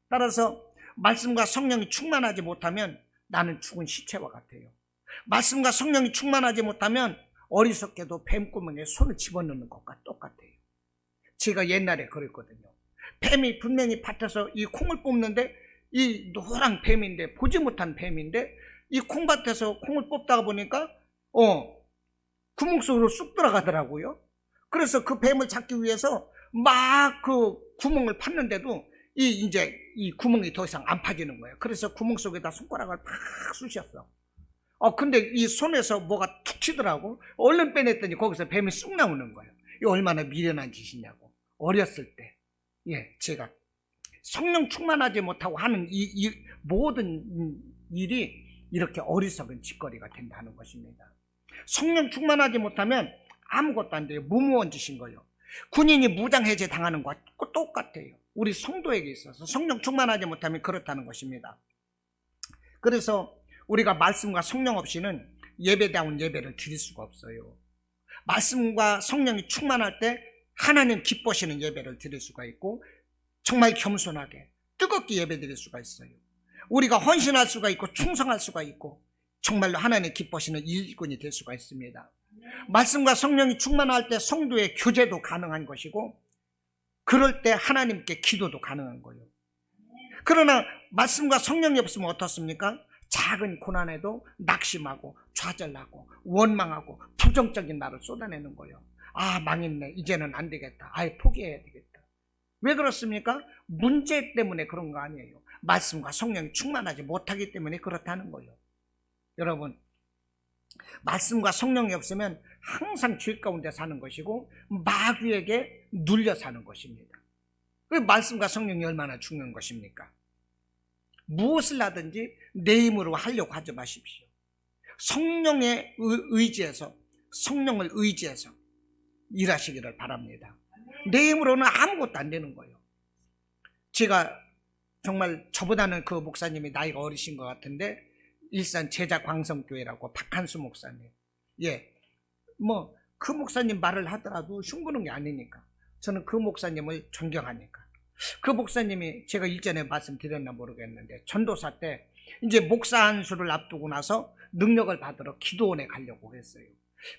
따라서 말씀과 성령이 충만하지 못하면 나는 죽은 시체와 같아요. 말씀과 성령이 충만하지 못하면 어리석게도 뱀구멍에 손을 집어넣는 것과 똑같아요. 제가 옛날에 그랬거든요. 뱀이 분명히 밭에서 이 콩을 뽑는데, 이 노란 뱀인데, 보지 못한 뱀인데, 이 콩밭에서 콩을 뽑다가 보니까 구멍 속으로 쑥 들어가더라고요. 그래서 그 뱀을 잡기 위해서 막 그 구멍을 팠는데도 이제 이 구멍이 더 이상 안 파지는 거예요. 그래서 구멍 속에다 손가락을 팍 쑤셨어. 근데 이 손에서 뭐가 툭 치더라고. 얼른 빼냈더니 거기서 뱀이 쑥 나오는 거예요. 이 얼마나 미련한 짓이냐고. 어렸을 때. 제가 성령 충만하지 못하고 하는 이 모든 일이 이렇게 어리석은 짓거리가 된다는 것입니다. 성령 충만하지 못하면 아무것도 안 돼요. 무모한 짓인 거예요. 군인이 무장해제 당하는 것과 똑같아요. 우리 성도에게 있어서 성령 충만하지 못하면 그렇다는 것입니다. 그래서 우리가 말씀과 성령 없이는 예배다운 예배를 드릴 수가 없어요. 말씀과 성령이 충만할 때 하나님 기뻐하시는 예배를 드릴 수가 있고, 정말 겸손하게 뜨겁게 예배 드릴 수가 있어요. 우리가 헌신할 수가 있고 충성할 수가 있고 정말로 하나님 기뻐하시는 일꾼이 될 수가 있습니다. 말씀과 성령이 충만할 때 성도의 교제도 가능한 것이고, 그럴 때 하나님께 기도도 가능한 거예요. 그러나 말씀과 성령이 없으면 어떻습니까? 작은 고난에도 낙심하고 좌절하고 원망하고 부정적인 말을 쏟아내는 거예요. 망했네, 이제는 안 되겠다, 포기해야 되겠다. 왜 그렇습니까? 문제 때문에 그런 거 아니에요. 말씀과 성령이 충만하지 못하기 때문에 그렇다는 거예요. 여러분, 말씀과 성령이 없으면 항상 죄 가운데 사는 것이고 마귀에게 눌려 사는 것입니다. 그 말씀과 성령이 얼마나 중요한 것입니까? 무엇을 하든지 내 힘으로 하려고 하지 마십시오. 성령의 의지에서, 성령을 의지해서 일하시기를 바랍니다. 내 힘으로는 아무것도 안 되는 거예요. 제가 정말 저보다는 그 목사님이 나이가 어리신 것 같은데, 일산 제자광성교회라고 박한수 목사님. 그 목사님 말을 하더라도 흉보는 게 아니니까 저는 그 목사님을 존경하니까. 그 목사님이, 제가 일전에 말씀드렸나 모르겠는데, 전도사 때 이제 목사 안수를 앞두고 나서 능력을 받으러 기도원에 가려고 했어요.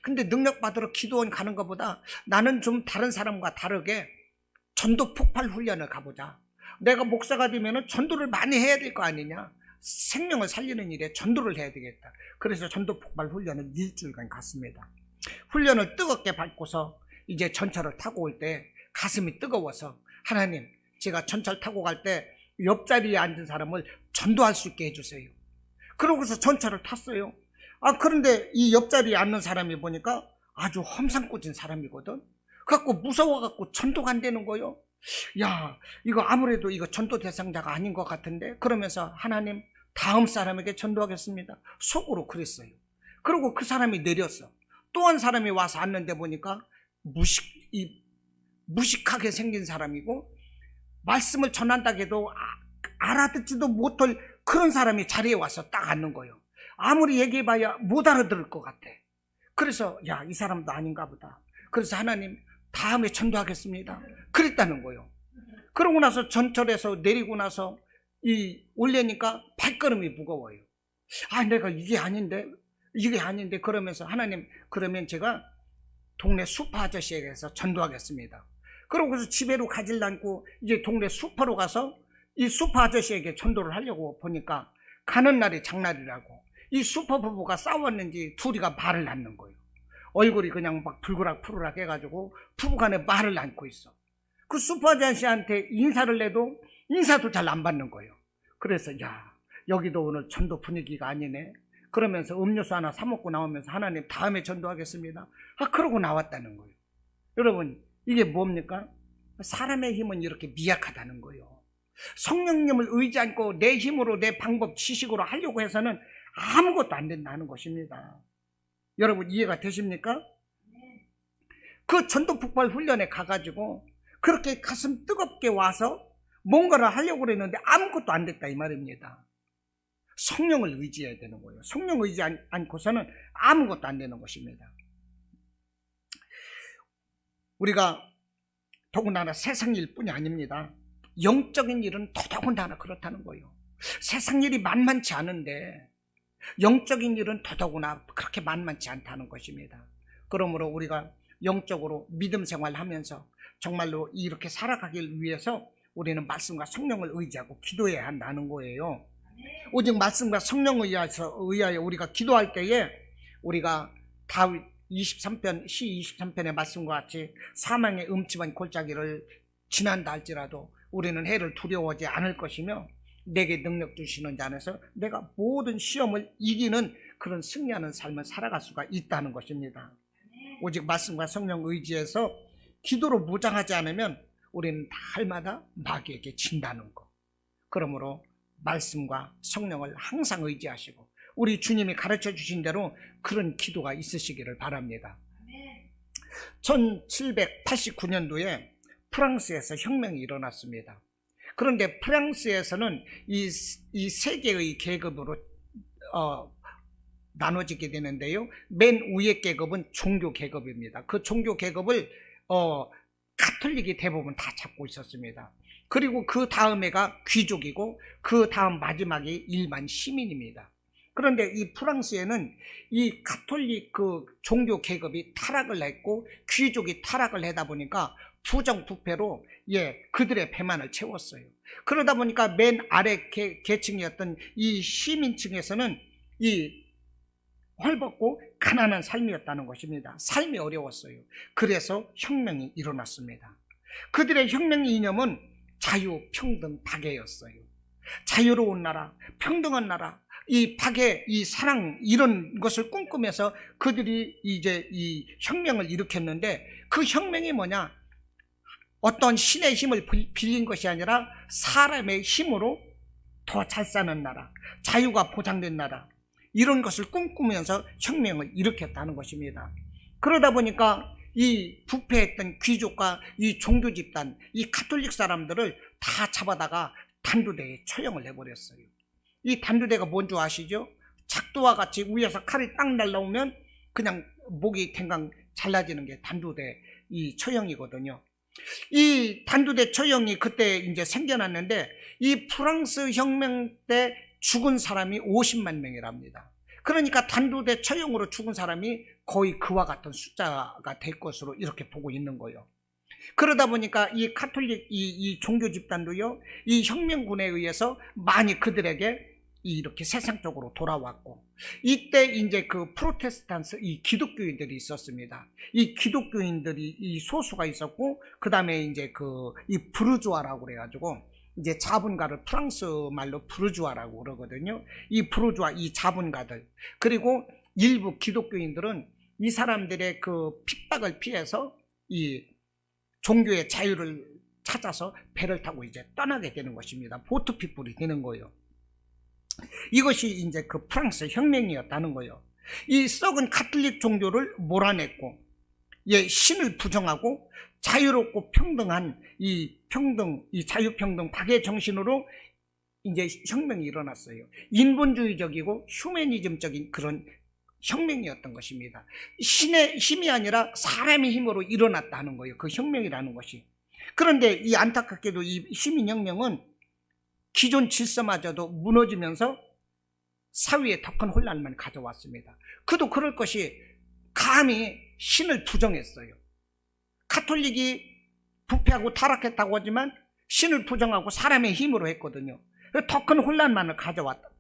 근데 능력 받으러 기도원 가는 것보다 나는 좀 다른 사람과 다르게 전도 폭발 훈련을 가보자. 내가 목사가 되면 전도를 많이 해야 될 거 아니냐. 생명을 살리는 일에 전도를 해야 되겠다. 그래서 전도 폭발 훈련을 일주일간 갔습니다. 훈련을 뜨겁게 받고서 이제 전철을 타고 올 때 가슴이 뜨거워서, 하나님, 제가 전철 타고 갈 때 옆자리에 앉은 사람을 전도할 수 있게 해주세요. 그러고서 전철을 탔어요. 그런데 이 옆자리에 앉는 사람이 보니까 아주 험상궂은 사람이거든. 그래갖고 무서워갖고 전도가 안 되는 거예요. 이거 아무래도 이거 전도 대상자가 아닌 것 같은데, 그러면서 하나님, 다음 사람에게 전도하겠습니다, 속으로 그랬어요. 그리고 그 사람이 내렸어. 또 한 사람이 와서 앉는데 보니까 무식하게 생긴 사람이고, 말씀을 전한다고 해도 알아듣지도 못할 그런 사람이 자리에 와서 딱 앉는 거예요. 아무리 얘기해봐야 못 알아들을 것 같아. 그래서 이 사람도 아닌가 보다. 그래서 하나님, 다음에 전도하겠습니다, 그랬다는 거예요. 그러고 나서 전철에서 내리고 나서 올려니까 발걸음이 무거워요. 내가 이게 아닌데 그러면서 하나님, 그러면 제가 동네 수퍼 아저씨에게서 전도하겠습니다. 그러고서 집에로 가질 않고 이제 동네 수퍼로 가서 이 수퍼 아저씨에게 전도를 하려고 보니까 가는 날이 장날이라고 이 수퍼 부부가 싸웠는지 둘이가 말을 낳는 거예요. 얼굴이 그냥 막 불그락 해가지고 부부간에 말을 낳고 있어. 그 수퍼 아저씨한테 인사를 해도 인사도 잘 안 받는 거예요. 그래서 여기도 오늘 전도 분위기가 아니네. 그러면서 음료수 하나 사 먹고 나오면서 하나님 다음에 전도하겠습니다. 그러고 나왔다는 거예요. 여러분, 이게 뭡니까? 사람의 힘은 이렇게 미약하다는 거예요. 성령님을 의지 않고 내 힘으로 내 방법 지식으로 하려고 해서는 아무것도 안 된다는 것입니다. 여러분, 이해가 되십니까? 그 전도 폭발 훈련에 가가지고 그렇게 가슴 뜨겁게 와서 뭔가를 하려고 그랬는데 아무것도 안 됐다 이 말입니다. 성령을 의지해야 되는 거예요. 성령 의지 않고서는 아무것도 안 되는 것입니다. 우리가 더군다나 세상 일뿐이 아닙니다. 영적인 일은 더더군다나 그렇다는 거예요. 세상 일이 만만치 않은데 영적인 일은 더더구나 그렇게 만만치 않다는 것입니다. 그러므로 우리가 영적으로 믿음 생활하면서 정말로 이렇게 살아가길 위해서 우리는 말씀과 성령을 의지하고 기도해야 한다는 거예요. 오직 말씀과 성령을 의하여 우리가 기도할 때에 우리가 다윗 23편, 시 23편의 말씀과 같이 사망의 음침한 골짜기를 지난다 할지라도 우리는 해를 두려워하지 않을 것이며 내게 능력 주시는 자 안에서 내가 모든 시험을 이기는 그런 승리하는 삶을 살아갈 수가 있다는 것입니다. 오직 말씀과 성령 의지해서 기도로 무장하지 않으면 우리는 날마다 마귀에게 진다는 것. 그러므로 말씀과 성령을 항상 의지하시고 우리 주님이 가르쳐 주신 대로 그런 기도가 있으시기를 바랍니다. 1789년도에 프랑스에서 혁명이 일어났습니다. 그런데 프랑스에서는 이 세 개의 계급으로 나눠지게 되는데요. 맨 위의 계급은 종교 계급입니다. 그 종교 계급을 가톨릭이 대부분 다 잡고 있었습니다. 그리고 그 다음에가 귀족이고 그 다음 마지막이 일반 시민입니다. 그런데 이 프랑스에는 이 가톨릭 그 종교 계급이 타락을 했고 귀족이 타락을 하다 보니까 부정부패로 그들의 배만을 채웠어요. 그러다 보니까 맨 아래 계층이었던 이 시민층에서는 이 헐벗고 가난한 삶이었다는 것입니다. 삶이 어려웠어요. 그래서 혁명이 일어났습니다. 그들의 혁명 이념은 자유, 평등, 박애였어요. 자유로운 나라, 평등한 나라, 이 박애, 이 사랑 이런 것을 꿈꾸면서 그들이 이제 이 혁명을 일으켰는데 그 혁명이 뭐냐? 어떤 신의 힘을 빌린 것이 아니라 사람의 힘으로 더 잘 사는 나라, 자유가 보장된 나라 이런 것을 꿈꾸면서 혁명을 일으켰다는 것입니다. 그러다 보니까 이 부패했던 귀족과 이 종교 집단, 이 가톨릭 사람들을 다 잡아다가 단두대에 처형을 해버렸어요. 이 단두대가 뭔지 아시죠? 작두와 같이 위에서 칼이 딱 날라오면 그냥 목이 댕강 잘라지는 게 단두대 이 처형이거든요. 이 단두대 처형이 그때 이제 생겨났는데 이 프랑스 혁명 때 죽은 사람이 50만 명이랍니다. 그러니까 단두대 처형으로 죽은 사람이 거의 그와 같은 숫자가 될 것으로 이렇게 보고 있는 거예요. 그러다 보니까 이 가톨릭 이 종교 집단도요, 이 혁명군에 의해서 많이 그들에게 이렇게 세상적으로 돌아왔고, 이때 이제 그 프로테스탄트 이 기독교인들이 있었습니다. 이 기독교인들이 이 소수가 있었고, 그 다음에 이제 이 부르주아라고 그래가지고 이제 자본가를 프랑스 말로 부르주아라고 그러거든요. 이 부르주아 이 자본가들, 그리고 일부 기독교인들은 이 사람들의 그 핍박을 피해서 이 종교의 자유를 찾아서 배를 타고 이제 떠나게 되는 것입니다. 보트피플이 되는 거예요. 이것이 이제 그 프랑스 혁명이었다는 거예요. 이 썩은 가톨릭 종교를 몰아냈고, 신을 부정하고 자유롭고 평등한 이 자유평등 박애 정신으로 이제 혁명이 일어났어요. 인본주의적이고 휴머니즘적인 그런 혁명이었던 것입니다. 신의 힘이 아니라 사람의 힘으로 일어났다는 거예요. 그 혁명이라는 것이. 그런데 이 안타깝게도 이 시민혁명은 기존 질서마저도 무너지면서 사회에 더 큰 혼란만 가져왔습니다. 그도 그럴 것이 감히 신을 부정했어요. 가톨릭이 부패하고 타락했다고 하지만 신을 부정하고 사람의 힘으로 했거든요. 더 큰 혼란만을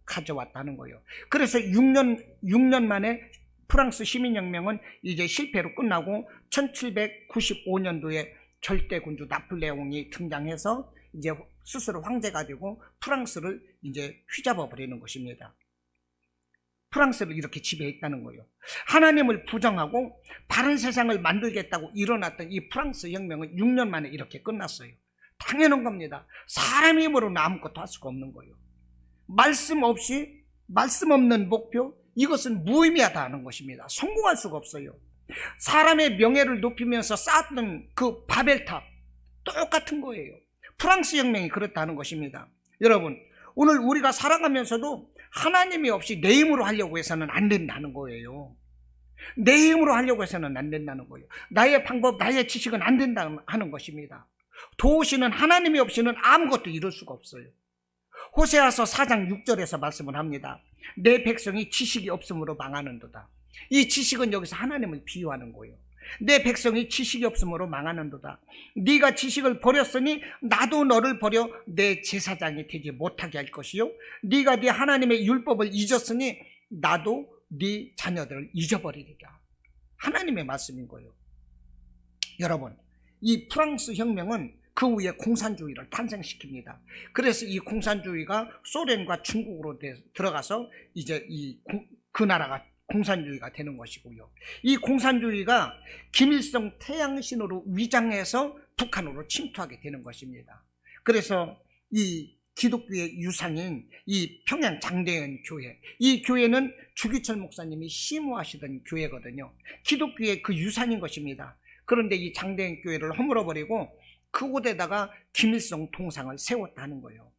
가져왔다는 거예요. 그래서 6년 만에 프랑스 시민혁명은 이제 실패로 끝나고 1795년도에 절대군주 나폴레옹이 등장해서 이제 스스로 황제가 되고 프랑스를 이제 휘잡아 버리는 것입니다. 프랑스를 이렇게 지배했다는 거예요. 하나님을 부정하고 바른 세상을 만들겠다고 일어났던 이 프랑스 혁명은 6년 만에 이렇게 끝났어요. 당연한 겁니다. 사람 힘으로는 아무것도 할 수가 없는 거예요. 말씀 없는 목표, 이것은 무의미하다는 것입니다. 성공할 수가 없어요. 사람의 명예를 높이면서 쌓았던 그 바벨탑 똑같은 거예요. 프랑스 혁명이 그렇다는 것입니다. 여러분, 오늘 우리가 살아가면서도 하나님이 없이 내 힘으로 하려고 해서는 안 된다는 거예요. 내 힘으로 하려고 해서는 안 된다는 거예요. 나의 방법, 나의 지식은 안 된다는 하는 것입니다. 도우시는 하나님이 없이는 아무것도 이룰 수가 없어요. 호세아서 4장 6절에서 말씀을 합니다. 내 백성이 지식이 없으므로 망하는도다. 이 지식은 여기서 하나님을 비유하는 거예요. 내 백성이 지식이 없으므로 망하는도다. 네가 지식을 버렸으니 나도 너를 버려 내 제사장이 되지 못하게 할 것이요, 네가 네 하나님의 율법을 잊었으니 나도 네 자녀들을 잊어버리리라. 하나님의 말씀인 거예요. 여러분, 이 프랑스 혁명은 그 후에 공산주의를 탄생시킵니다. 그래서 이 공산주의가 소련과 중국으로 들어가서 이제 그 나라가 공산주의가 되는 것이고요. 이 공산주의가 김일성 태양신으로 위장해서 북한으로 침투하게 되는 것입니다. 그래서 이 기독교의 유산인 이 평양 장대현 교회, 이 교회는 주기철 목사님이 심호하시던 교회거든요. 기독교의 그 유산인 것입니다. 그런데 이 장대현 교회를 허물어버리고 그곳에다가 김일성 동상을 세웠다는 거예요.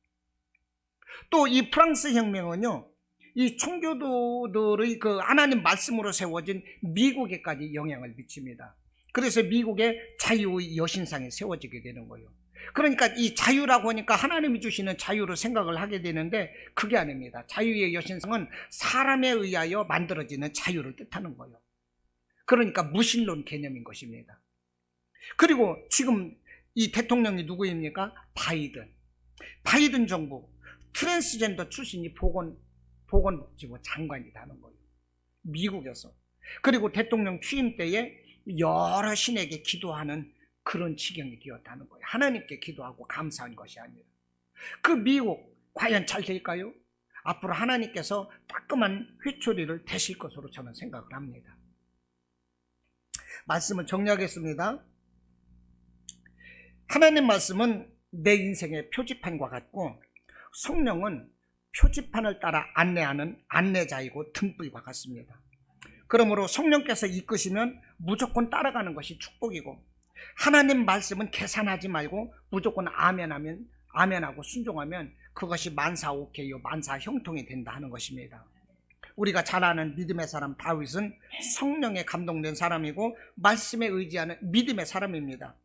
또 이 프랑스 혁명은요, 이 청교도들의 그 하나님 말씀으로 세워진 미국에까지 영향을 미칩니다. 그래서 미국의 자유의 여신상이 세워지게 되는 거예요. 그러니까 이 자유라고 하니까 하나님이 주시는 자유로 생각을 하게 되는데 그게 아닙니다. 자유의 여신상은 사람에 의하여 만들어지는 자유를 뜻하는 거예요. 그러니까 무신론 개념인 것입니다. 그리고 지금 이 대통령이 누구입니까? 바이든 정부, 트랜스젠더 출신이 보건복지부 장관이 되는 거예요. 미국에서. 그리고 대통령 취임 때에 여러 신에게 기도하는 그런 지경이 되었다는 거예요. 하나님께 기도하고 감사한 것이 아니라. 그 미국 과연 잘 될까요? 앞으로 하나님께서 따끔한 회초리를 대실 것으로 저는 생각을 합니다. 말씀을 정리하겠습니다. 하나님 말씀은 내 인생의 표지판과 같고 성령은 표지판을 따라 안내하는 안내자이고 등불과 같습니다. 그러므로 성령께서 이끄시면 무조건 따라가는 것이 축복이고, 하나님 말씀은 계산하지 말고 무조건 아멘하고 순종하면 그것이 만사오케이요 만사형통이 된다 하는 것입니다. 우리가 잘 아는 믿음의 사람 다윗은 성령에 감동된 사람이고 말씀에 의지하는 믿음의 사람입니다.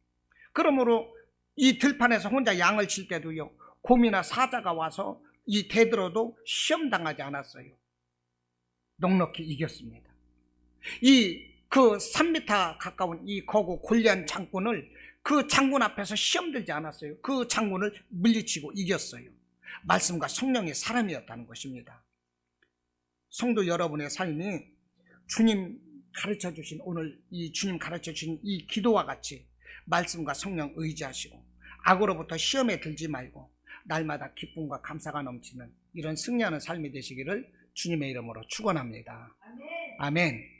그러므로 이 들판에서 혼자 양을 칠 때도요, 곰이나 사자가 와서 이 대들어도 시험당하지 않았어요. 넉넉히 이겼습니다. 그 3m 가까운 이 거구 골리앗 장군을 그 장군 앞에서 시험 들지 않았어요. 그 장군을 물리치고 이겼어요. 말씀과 성령의 사람이었다는 것입니다. 성도 여러분의 삶이 주님 가르쳐 주신 오늘 이 주님 가르쳐 주신 이 기도와 같이 말씀과 성령 의지하시고 악으로부터 시험에 들지 말고 날마다 기쁨과 감사가 넘치는 이런 승리하는 삶이 되시기를 주님의 이름으로 축원합니다. 아멘.